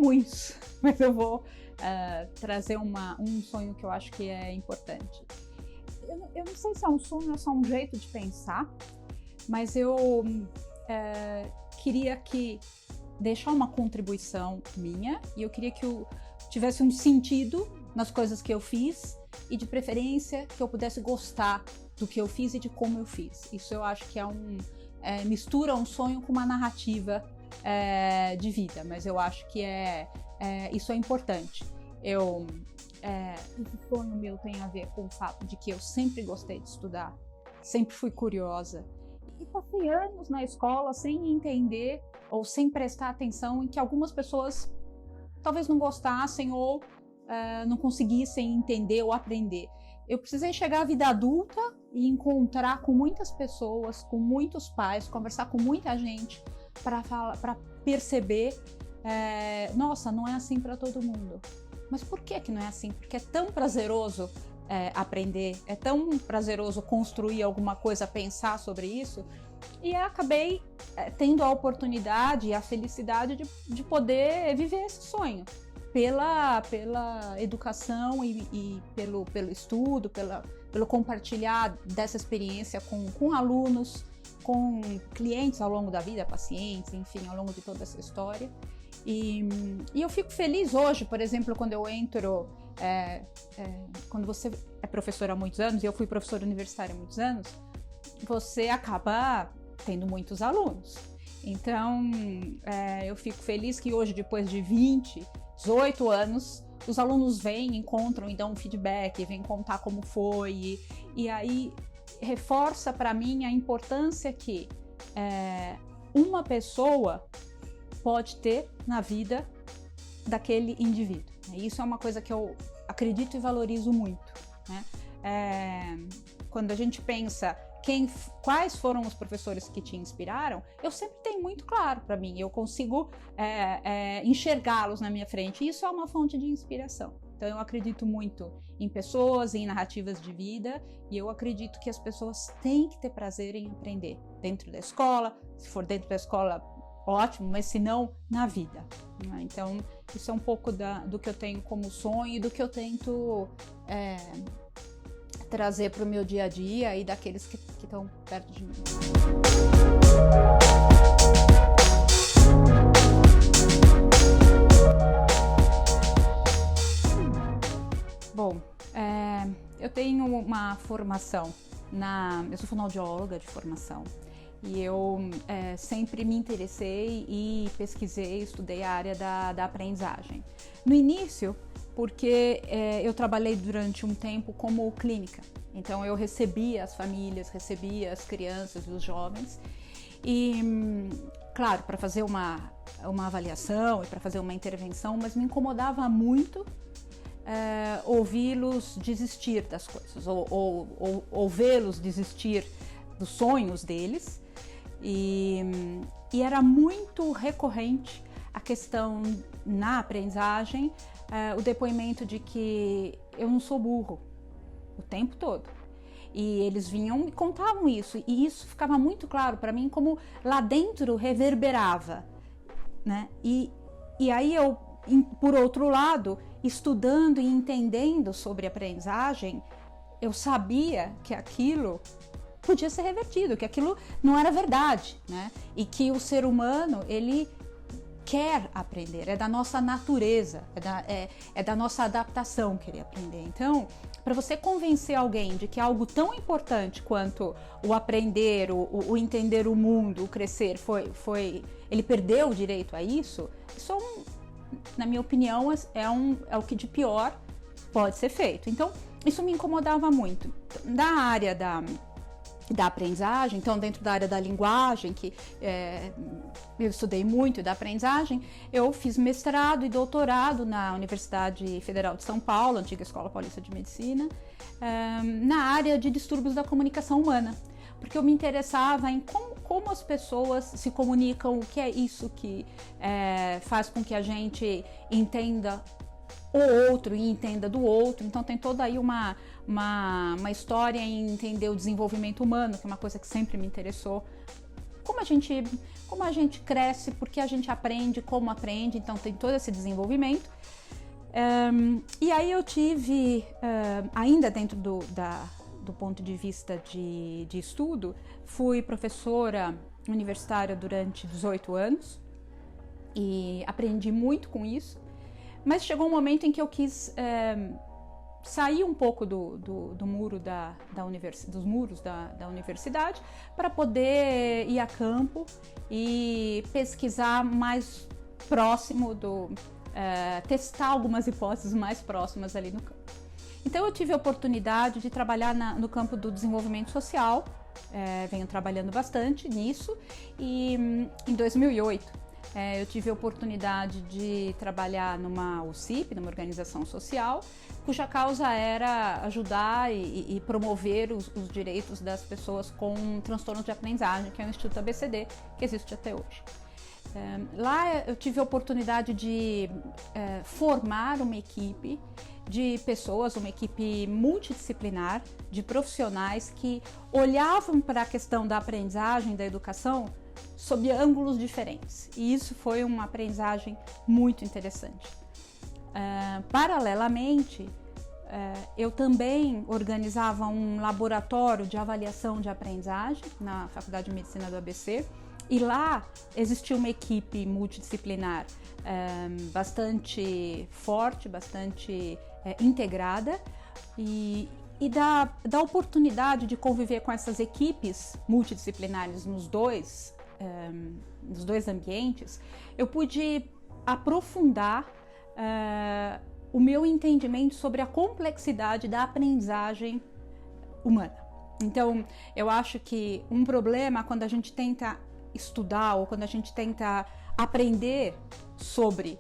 muitos, mas eu vou trazer um sonho que eu acho que é importante. Eu não sei se é um sonho ou só um jeito de pensar, mas eu queria deixar uma contribuição minha, e eu queria que eu tivesse um sentido nas coisas que eu fiz, e de preferência que eu pudesse gostar do que eu fiz e de como eu fiz. Isso eu acho que mistura um sonho com uma narrativa de vida, mas eu acho que isso é importante. Esse sonho meu tem a ver com o fato de que eu sempre gostei de estudar, sempre fui curiosa, e passei anos na escola sem entender ou sem prestar atenção em que algumas pessoas talvez não gostassem ou não conseguissem entender ou aprender. Eu precisei chegar à vida adulta e encontrar com muitas pessoas, com muitos pais, conversar com muita gente para perceber, nossa, não é assim para todo mundo. Mas por que não é assim? Porque é tão prazeroso aprender, é tão prazeroso construir alguma coisa, pensar sobre isso. E eu acabei tendo a oportunidade e a felicidade de poder viver esse sonho. Pela educação e pelo estudo, pelo compartilhar dessa experiência com alunos, com clientes ao longo da vida, pacientes, enfim, ao longo de toda essa história. E eu fico feliz hoje, por exemplo, quando eu entro, quando você é professor há muitos anos, e eu fui professora universitária há muitos anos, você acaba tendo muitos alunos. Então, eu fico feliz que hoje, depois de 18 anos, os alunos vêm, encontram e dão um feedback, vêm contar como foi, e aí reforça para mim a importância que uma pessoa pode ter na vida daquele indivíduo. Isso é uma coisa que eu acredito e valorizo muito, né? Quando a gente pensa quais foram os professores que te inspiraram, eu sempre tenho muito claro para mim, eu consigo enxergá-los na minha frente, e isso é uma fonte de inspiração. Então eu acredito muito em pessoas, em narrativas de vida, e eu acredito que as pessoas têm que ter prazer em aprender dentro da escola, se for dentro da escola, ótimo, mas se não, na vida. Então isso é um pouco do que eu tenho como sonho e do que eu tento trazer para o meu dia a dia e daqueles que estão perto de mim. Bom, eu tenho uma formação eu sou fonoaudióloga de formação, e eu sempre me interessei e pesquisei, estudei a área da aprendizagem. No início, porque eu trabalhei durante um tempo como clínica, então eu recebia as famílias, recebia as crianças e os jovens, e claro, para fazer uma avaliação e para fazer uma intervenção, mas me incomodava muito ouvi-los desistir das coisas, ou vê-los desistir dos sonhos deles, e era muito recorrente a questão na aprendizagem, o depoimento de que eu não sou burro o tempo todo. E eles vinham e contavam isso, e isso ficava muito claro para mim, como lá dentro reverberava, né? E aí eu, por outro lado, estudando e entendendo sobre aprendizagem, eu sabia que aquilo podia ser revertido, que aquilo não era verdade, né? E que o ser humano, ele quer aprender, é da nossa natureza, é da nossa adaptação querer aprender. Então, para você convencer alguém de que algo tão importante quanto o aprender, o entender o mundo, o crescer, ele perdeu o direito a isso, na minha opinião, é o que de pior pode ser feito. Então, isso me incomodava muito. Da área da aprendizagem, então dentro da área da linguagem, que eu estudei muito da aprendizagem, eu fiz mestrado e doutorado na Universidade Federal de São Paulo, antiga Escola Paulista de Medicina, na área de distúrbios da comunicação humana, porque eu me interessava em como as pessoas se comunicam, o que é isso que faz com que a gente entenda o outro e entenda do outro. Então tem toda aí uma história em entender o desenvolvimento humano, que é uma coisa que sempre me interessou, como a gente cresce, porque a gente aprende, como aprende, então tem todo esse desenvolvimento. E aí eu tive, ainda dentro do ponto de vista de estudo, fui professora universitária durante 18 anos e aprendi muito com isso, mas chegou um momento em que eu quis sair um pouco do muro dos muros da universidade para poder ir a campo e pesquisar mais próximo testar algumas hipóteses mais próximas ali no campo. Então eu tive a oportunidade de trabalhar no campo do desenvolvimento social, venho trabalhando bastante nisso, e em 2008 eu tive a oportunidade de trabalhar numa OCIP, numa organização social, cuja causa era ajudar e promover os direitos das pessoas com transtornos de aprendizagem, que é o Instituto ABCD, que existe até hoje. Lá eu tive a oportunidade de formar uma equipe de pessoas, uma equipe multidisciplinar, de profissionais que olhavam para a questão da aprendizagem, da educação, sob ângulos diferentes. E isso foi uma aprendizagem muito interessante. Paralelamente, eu também organizava um laboratório de avaliação de aprendizagem na Faculdade de Medicina do ABC, e lá existia uma equipe multidisciplinar bastante forte, bastante integrada, e da oportunidade de conviver com essas equipes multidisciplinares nos dois ambientes, eu pude aprofundar o meu entendimento sobre a complexidade da aprendizagem humana. Então, eu acho que um problema quando a gente tenta estudar ou quando a gente tenta aprender sobre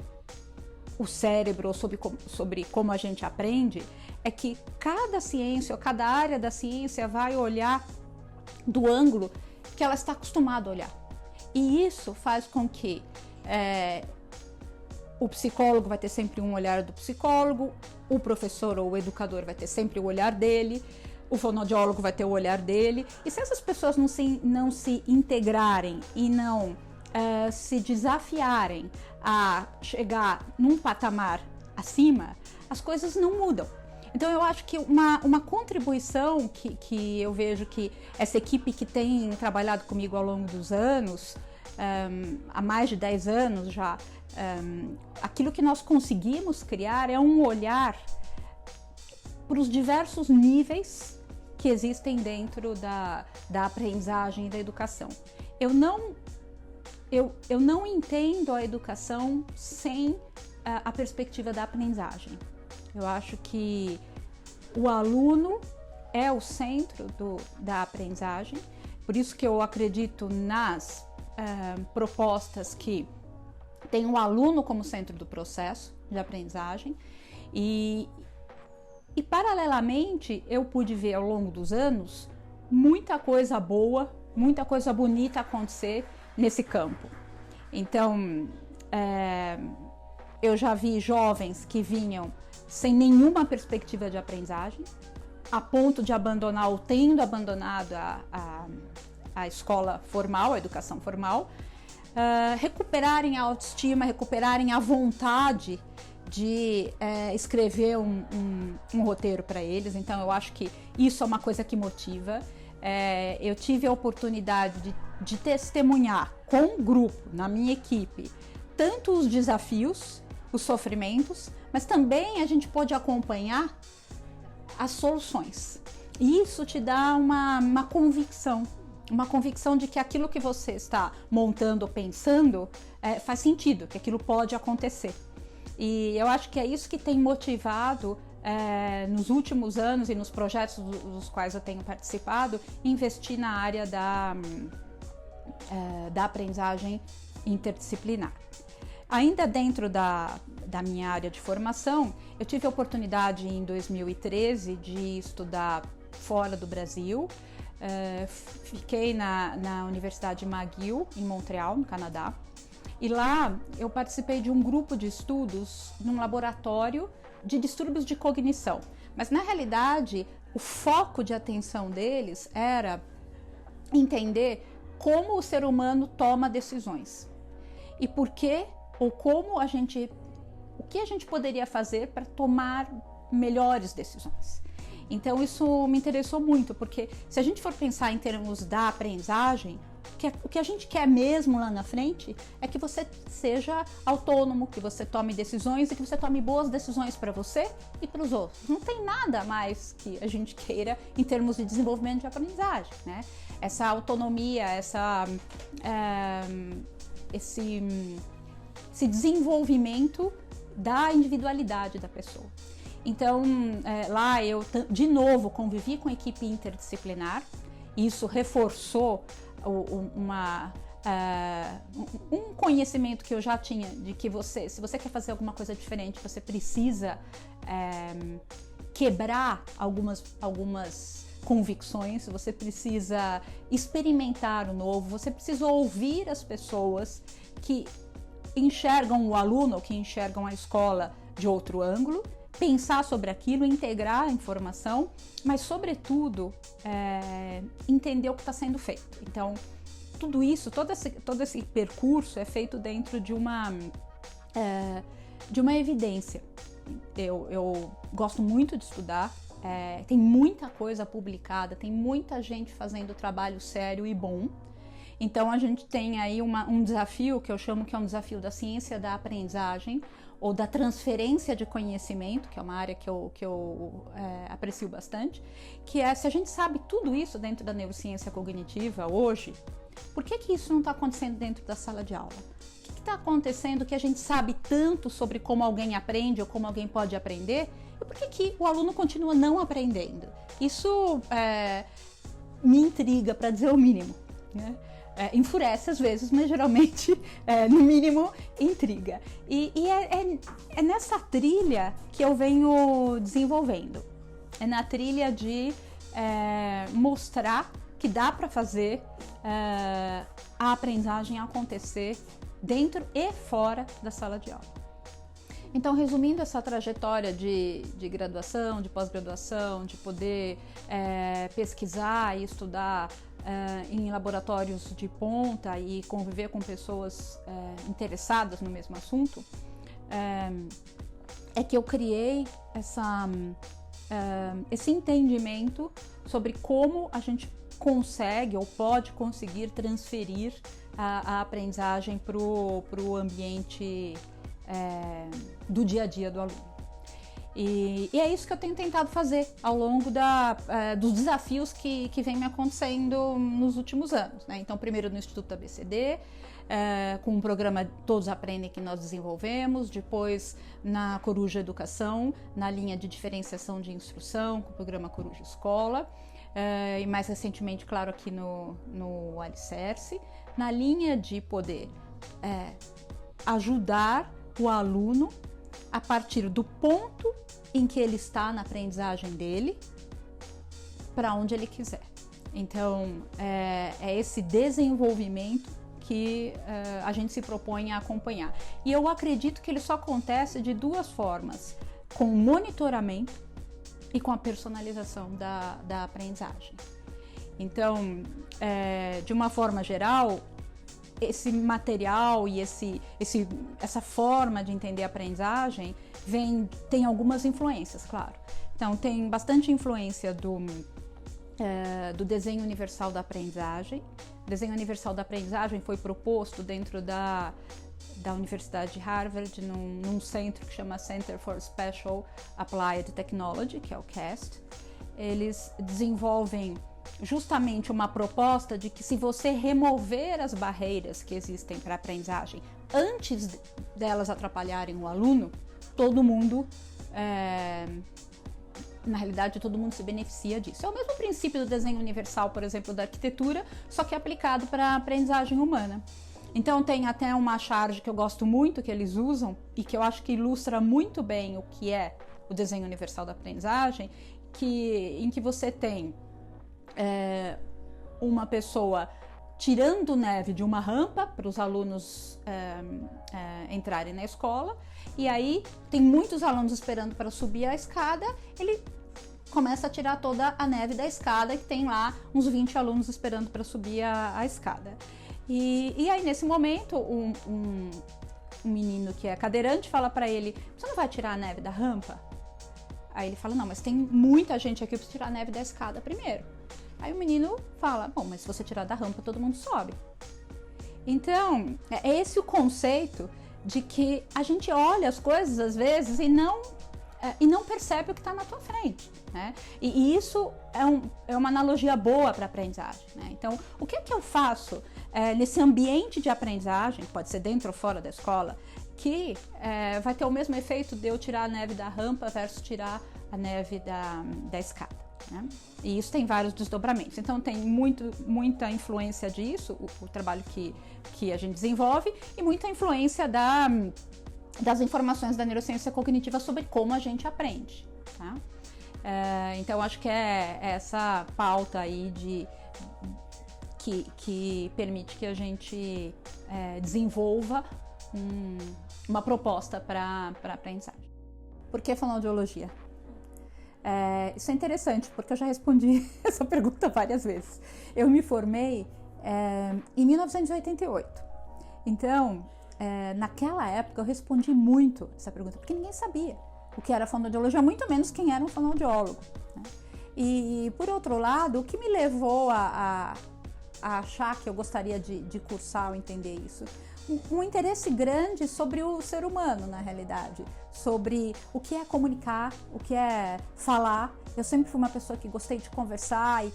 o cérebro ou sobre como a gente aprende, é que cada ciência ou cada área da ciência vai olhar do ângulo que ela está acostumada a olhar. E isso faz com que o psicólogo vai ter sempre um olhar do psicólogo, o professor ou o educador vai ter sempre o olhar dele, o fonoaudiólogo vai ter o olhar dele. E se essas pessoas não se integrarem e não se desafiarem a chegar num patamar acima, as coisas não mudam. Então eu acho que uma contribuição que eu vejo que essa equipe que tem trabalhado comigo ao longo dos anos, há mais de 10 anos já, aquilo que nós conseguimos criar é um olhar para os diversos níveis que existem dentro da aprendizagem e da educação. Eu não entendo a educação sem a perspectiva da aprendizagem. Eu acho que o aluno é o centro da aprendizagem, por isso que eu acredito nas propostas que tem o aluno como centro do processo de aprendizagem e paralelamente eu pude ver ao longo dos anos muita coisa boa, muita coisa bonita acontecer nesse campo. Então, eu já vi jovens que vinham sem nenhuma perspectiva de aprendizagem, a ponto de abandonar ou tendo abandonado a escola formal, a educação formal, recuperarem a autoestima, recuperarem a vontade de escrever um roteiro para eles. Então eu acho que isso é uma coisa que motiva. Eu tive a oportunidade de testemunhar com um grupo, na minha equipe, tanto os desafios, os sofrimentos, mas também a gente pôde acompanhar as soluções. E isso te dá uma convicção de que aquilo que você está montando ou pensando faz sentido, que aquilo pode acontecer. E eu acho que é isso que tem motivado nos últimos anos e nos projetos dos quais eu tenho participado, investir na área da aprendizagem interdisciplinar. Ainda dentro da minha área de formação, eu tive a oportunidade em 2013 de estudar fora do Brasil. Fiquei na Universidade McGill, em Montreal, no Canadá. E lá eu participei de um grupo de estudos num laboratório de distúrbios de cognição. Mas na realidade, o foco de atenção deles era entender como o ser humano toma decisões e por que ou como o que a gente poderia fazer para tomar melhores decisões. Então isso me interessou muito, porque se a gente for pensar em termos da aprendizagem, o que a gente quer mesmo lá na frente é que você seja autônomo, que você tome decisões e que você tome boas decisões para você e para os outros. Não tem nada mais que a gente queira em termos de desenvolvimento de aprendizagem, né? Essa autonomia, esse desenvolvimento da individualidade da pessoa. Então, lá eu, de novo, convivi com a equipe interdisciplinar, e isso reforçou um conhecimento que eu já tinha de que se você quer fazer alguma coisa diferente, você precisa quebrar algumas convicções, você precisa experimentar o novo, você precisa ouvir as pessoas que enxergam o aluno, que enxergam a escola de outro ângulo, pensar sobre aquilo, integrar a informação, mas sobretudo entender o que está sendo feito. Então, tudo isso, todo esse percurso é feito dentro de uma evidência. Eu gosto muito de estudar, tem muita coisa publicada, tem muita gente fazendo trabalho sério e bom. Então a gente tem aí um desafio que eu chamo que é um desafio da ciência da aprendizagem ou da transferência de conhecimento, que é uma área que eu aprecio bastante, que é se a gente sabe tudo isso dentro da neurociência cognitiva hoje, por que isso não está acontecendo dentro da sala de aula? O que está acontecendo que a gente sabe tanto sobre como alguém aprende ou como alguém pode aprender e por que o aluno continua não aprendendo? Isso me intriga, para dizer o mínimo, né? Enfurece às vezes, mas geralmente, no mínimo, intriga. E é nessa trilha que eu venho desenvolvendo. É na trilha de mostrar que dá para fazer a aprendizagem acontecer dentro e fora da sala de aula. Então, resumindo essa trajetória de graduação, de pós-graduação, de poder pesquisar e estudar em laboratórios de ponta e conviver com pessoas interessadas no mesmo assunto, é que eu criei esse entendimento sobre como a gente consegue ou pode conseguir transferir a aprendizagem para o ambiente do dia a dia do aluno. E é isso que eu tenho tentado fazer ao longo dos desafios que vem me acontecendo nos últimos anos, né? Então, primeiro no Instituto ABCD, com um programa Todos Aprendem que nós desenvolvemos, depois na Coruja Educação, na linha de diferenciação de instrução, com o programa Coruja Escola, e mais recentemente, claro, aqui no Alicerce, na linha de poder ajudar o aluno a partir do ponto em que ele está na aprendizagem dele, para onde ele quiser. Então, é esse desenvolvimento que a gente se propõe a acompanhar. E eu acredito que ele só acontece de duas formas, com o monitoramento e com a personalização da aprendizagem. Então, de uma forma geral, esse material e essa forma de entender a aprendizagem tem algumas influências, claro. Então, tem bastante influência do desenho universal da aprendizagem. O desenho universal da aprendizagem foi proposto dentro da Universidade de Harvard, num centro que chama Center for Special Applied Technology, que é o CAST. Eles desenvolvem justamente uma proposta de que se você remover as barreiras que existem para a aprendizagem antes delas atrapalharem o aluno, todo mundo, na realidade, todo mundo se beneficia disso. É o mesmo princípio do desenho universal, por exemplo, da arquitetura, só que aplicado para a aprendizagem humana. Então tem até uma charge que eu gosto muito, que eles usam, e que eu acho que ilustra muito bem o que é o desenho universal da aprendizagem, em que você tem uma pessoa tirando neve de uma rampa para os alunos entrarem na escola, e aí tem muitos alunos esperando para subir a escada, ele começa a tirar toda a neve da escada, que tem lá uns 20 alunos esperando para subir a escada. E aí, nesse momento, um menino que é cadeirante fala para ele: você não vai tirar a neve da rampa? Aí ele fala: não, mas tem muita gente aqui, eu preciso tirar a neve da escada primeiro. Aí o menino fala: bom, mas se você tirar da rampa, todo mundo sobe. Então, é esse o conceito de que a gente olha as coisas às vezes e não percebe o que está na tua frente, né? E isso é uma analogia boa para a aprendizagem, né? Então, o que eu faço nesse ambiente de aprendizagem, pode ser dentro ou fora da escola, que vai ter o mesmo efeito de eu tirar a neve da rampa versus tirar a neve da escada, né? E isso tem vários desdobramentos. Então, tem muita influência disso, o trabalho que a gente desenvolve, e muita influência das informações da neurociência cognitiva sobre como a gente aprende, tá? Então, acho que é essa pauta aí que permite que a gente desenvolva uma proposta para aprendizagem. Por que fonoaudiologia? Isso é interessante, porque eu já respondi essa pergunta várias vezes. Eu me formei em 1988. Então, naquela época, eu respondi muito essa pergunta, porque ninguém sabia o que era fonoaudiologia, muito menos quem era um fonoaudiólogo, né? E, por outro lado, o que me levou a achar que eu gostaria de cursar ou entender isso? Um interesse grande sobre o ser humano, na realidade, sobre o que é comunicar, o que é falar. Eu sempre fui uma pessoa que gostei de conversar e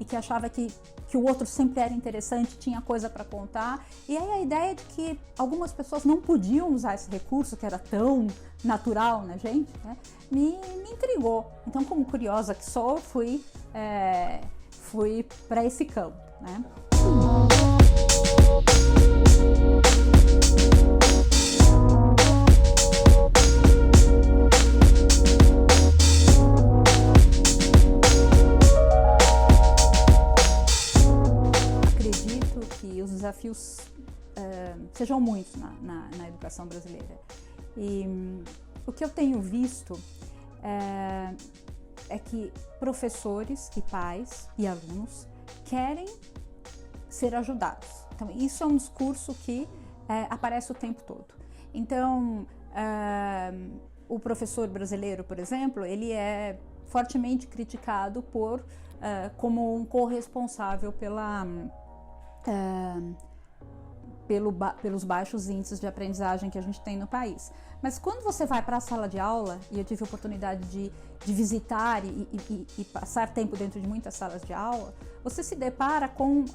que achava que o outro sempre era interessante, tinha coisa para contar. E aí a ideia de que algumas pessoas não podiam usar esse recurso, que era tão natural na gente, né, me intrigou. Então, como curiosa que sou, fui para esse campo, né? Acredito que os desafios sejam muitos na educação brasileira. E o que eu tenho visto é que professores e pais e alunos querem ser ajudados. Então, isso é um discurso que aparece o tempo todo. Então, o professor brasileiro, por exemplo, ele é fortemente criticado como um corresponsável pelos baixos índices de aprendizagem que a gente tem no país. Mas quando você vai para a sala de aula, e eu tive a oportunidade de visitar e passar tempo dentro de muitas salas de aula, você se depara com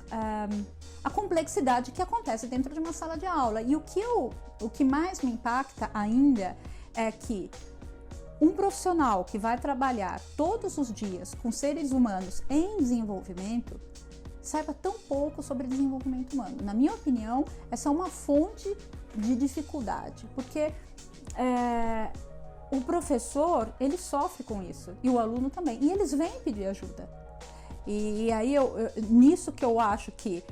a complexidade que acontece dentro de uma sala de aula. E o que mais me impacta ainda é que um profissional que vai trabalhar todos os dias com seres humanos em desenvolvimento saiba tão pouco sobre desenvolvimento humano. Na minha opinião, essa é uma fonte de dificuldade, porque o professor, ele sofre com isso, e o aluno também, e eles vêm pedir ajuda. E aí, nisso que eu acho que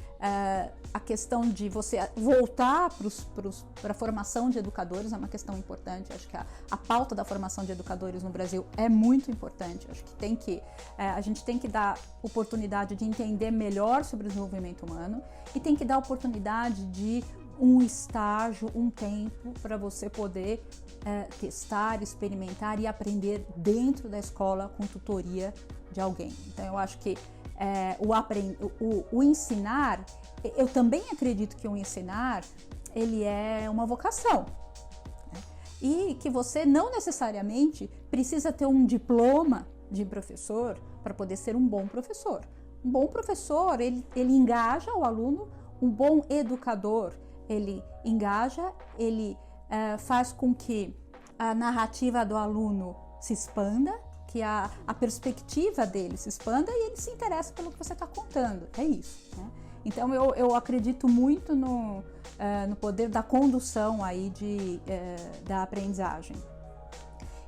a questão de você voltar para a formação de educadores é uma questão importante. Acho que a pauta da formação de educadores no Brasil é muito importante. Acho que a gente tem que dar oportunidade de entender melhor sobre o desenvolvimento humano e tem que dar oportunidade de um estágio, um tempo para você poder testar, experimentar e aprender dentro da escola com tutoria de alguém. Então, eu acho que o ensinar, eu também acredito que o ensinar, ele é uma vocação, né? E que você não necessariamente precisa ter um diploma de professor para poder ser um bom professor. Um bom professor, ele engaja o aluno, um bom educador, ele engaja, ele faz com que a narrativa do aluno se expanda, que a perspectiva dele se expanda e ele se interessa pelo que você está contando. É isso, né? Então, eu acredito muito no poder da condução aí da aprendizagem.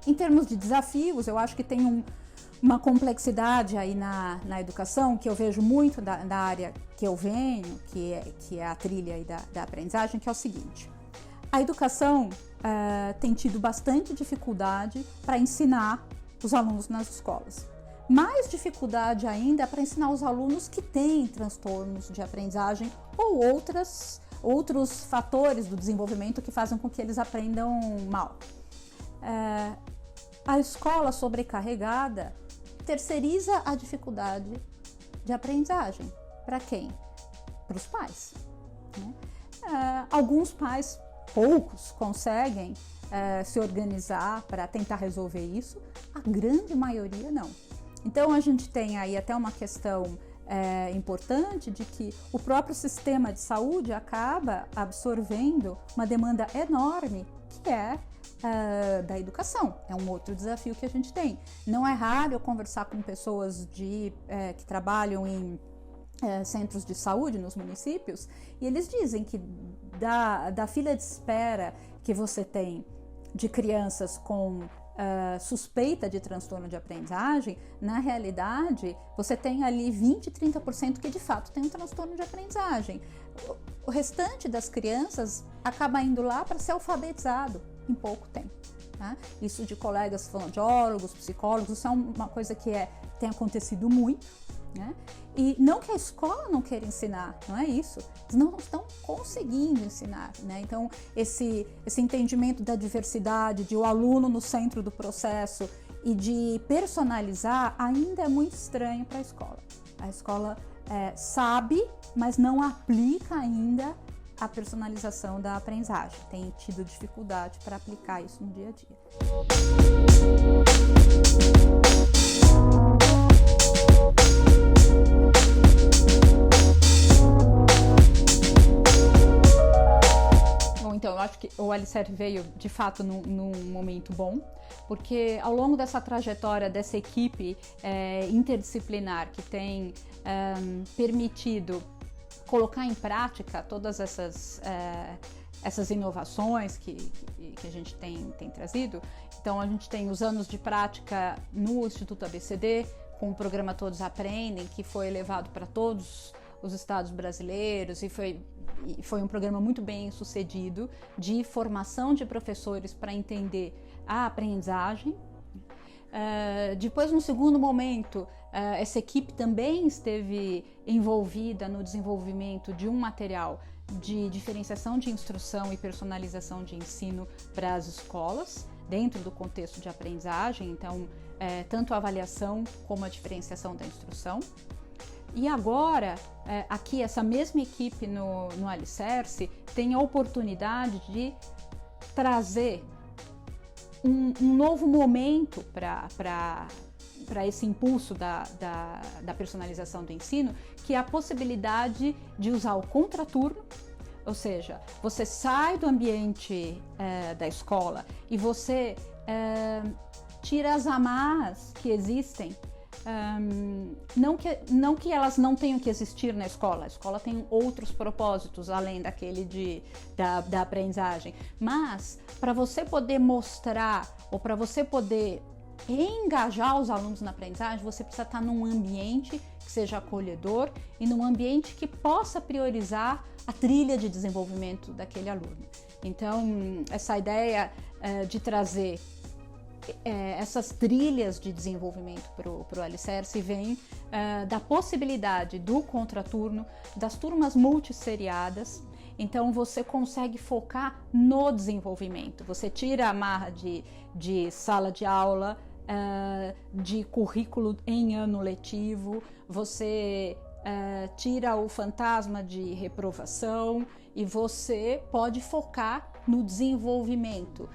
Em termos de desafios, eu acho que tem uma complexidade aí na educação, que eu vejo muito da área que eu venho, que é a trilha aí da aprendizagem, que é o seguinte: a educação tem tido bastante dificuldade para ensinar os alunos nas escolas. mais dificuldade ainda para ensinar os alunos que têm transtornos de aprendizagem ou outros fatores do desenvolvimento que fazem com que eles aprendam mal. A escola sobrecarregada terceiriza a dificuldade de aprendizagem. Para quem? Para os pais, né? Alguns pais, poucos, conseguem se organizar para tentar resolver isso, a grande maioria não. Então a gente tem aí até uma questão importante de que o próprio sistema de saúde acaba absorvendo uma demanda enorme que é da educação. É um outro desafio que a gente tem. Não é raro eu conversar com pessoas que trabalham em centros de saúde nos municípios e eles dizem que da fila de espera que você tem de crianças com suspeita de transtorno de aprendizagem, na realidade você tem ali 20, 30% que de fato tem um transtorno de aprendizagem. O restante das crianças acaba indo lá para ser alfabetizado em pouco tempo, tá? Isso de colegas fonoaudiólogos, psicólogos, isso é uma coisa que tem acontecido muito, né? E não que a escola não queira ensinar, não é isso, eles não estão conseguindo ensinar, né? Então esse entendimento da diversidade, de o aluno no centro do processo e de personalizar ainda é muito estranho para a escola. A escola sabe, mas não aplica ainda a personalização da aprendizagem, tem tido dificuldade para aplicar isso no dia a dia. Então, eu acho que o Alicerce veio, de fato, num momento bom, porque ao longo dessa trajetória dessa equipe interdisciplinar que tem permitido colocar em prática todas essas inovações que a gente tem trazido. Então, a gente tem os anos de prática no Instituto ABCD, com o programa Todos Aprendem, que foi levado para todos os estados brasileiros e foi um programa muito bem sucedido de formação de professores para entender a aprendizagem. Depois, no segundo momento, essa equipe também esteve envolvida no desenvolvimento de um material de diferenciação de instrução e personalização de ensino para as escolas, dentro do contexto de aprendizagem, então, tanto a avaliação como a diferenciação da instrução. E agora, aqui, essa mesma equipe no Alicerce tem a oportunidade de trazer um novo momento para esse impulso da personalização do ensino, que é a possibilidade de usar o contraturno, ou seja, você sai do ambiente da escola e você tira as amarras que existem. Não que elas não tenham que existir na escola, a escola tem outros propósitos além daquele da aprendizagem, mas para você poder mostrar ou para você poder engajar os alunos na aprendizagem, você precisa estar num ambiente que seja acolhedor e num ambiente que possa priorizar a trilha de desenvolvimento daquele aluno. Então, essa ideia de trazer essas trilhas de desenvolvimento para o Alicerce vem da possibilidade do contraturno, das turmas multisseriadas. Então você consegue focar no desenvolvimento, você tira a amarra de sala de aula, de currículo em ano letivo, você tira o fantasma de reprovação e você pode focar no desenvolvimento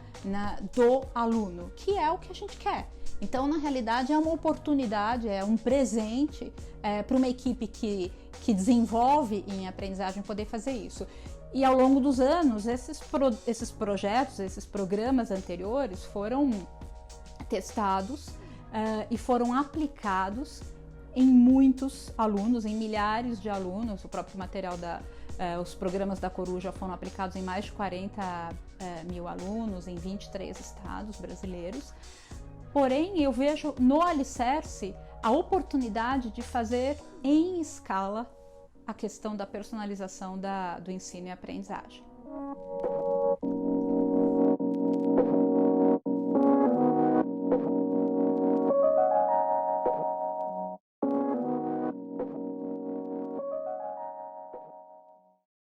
do aluno, que é o que a gente quer. Então, na realidade, é uma oportunidade, é um presente para uma equipe que desenvolve em aprendizagem poder fazer isso. E ao longo dos anos, esses projetos, esses programas anteriores foram testados e foram aplicados em muitos alunos, em milhares de alunos. O próprio material os programas da Coruja foram aplicados em mais de 40 mil alunos em 23 estados brasileiros. Porém, eu vejo no Alicerce a oportunidade de fazer em escala a questão da personalização do ensino e aprendizagem.